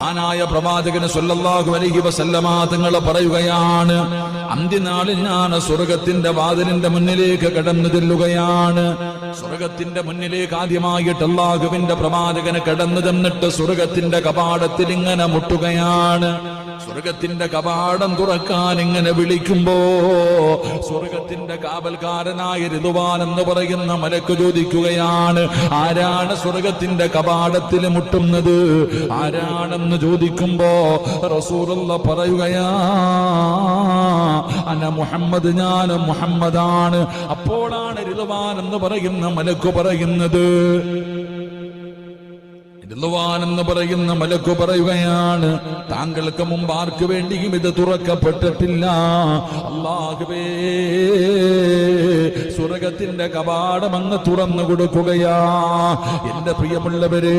ആനായ പ്രവാചകന് സല്ലല്ലാഹു അലൈഹി വസല്ലമ തങ്ങൾ പറയുകയാണ്, അന്ത്യനാളിൽ ഞാൻ സ്വർഗത്തിന്റെ വാതിലിന്റെ മുന്നിലേക്ക് കടന്നു ചെല്ലുകയാണ്. സ്വർഗത്തിന്റെ മുന്നിലേക്ക് ആദ്യമായിട്ട് അല്ലാഹുവിന്റെ പ്രവാചകന് കടന്നു ചെന്നിട്ട് സ്വർഗത്തിന്റെ കവാടത്തിൽ ഇങ്ങനെ മുട്ടുകയാണ്. സ്വർഗത്തിന്റെ കവാടം തുറക്കാൻ ഇങ്ങനെ വിളിക്കുമ്പോ സ്വർഗത്തിന്റെ കാവൽക്കാരനായ റിദ്വാൻ എന്ന് പറയുന്ന മലക്ക് ചോദിക്കുകയാണ്, ആരാണ് സ്വർഗത്തിന്റെ കവാടത്തിൽ മുട്ടുന്നത്? ആരാണെന്ന് ചോദിക്കുമ്പോ റസൂലുള്ളാഹി പറയുകയാ, അന മുഹമ്മദ്, ഞാൻ മുഹമ്മദാണ്. അപ്പോഴാണ് റിദ്വാൻ എന്ന് പറയുന്ന മലക്ക് പറയുന്നത്, എന്ന് പറയുന്ന മലക്ക് പറയുകയാണ്, താങ്കൾക്ക് മുമ്പ് ആർക്ക് വേണ്ടിയും ഇത് തുറക്കപ്പെട്ടിട്ടില്ല. അല്ലാഹുവേ, സ്വർഗത്തിന്റെ കവാടം അങ്ങ് തുറന്നു കൊടുക്കുകയാ. എന്റെ പ്രിയമുള്ളവരെ,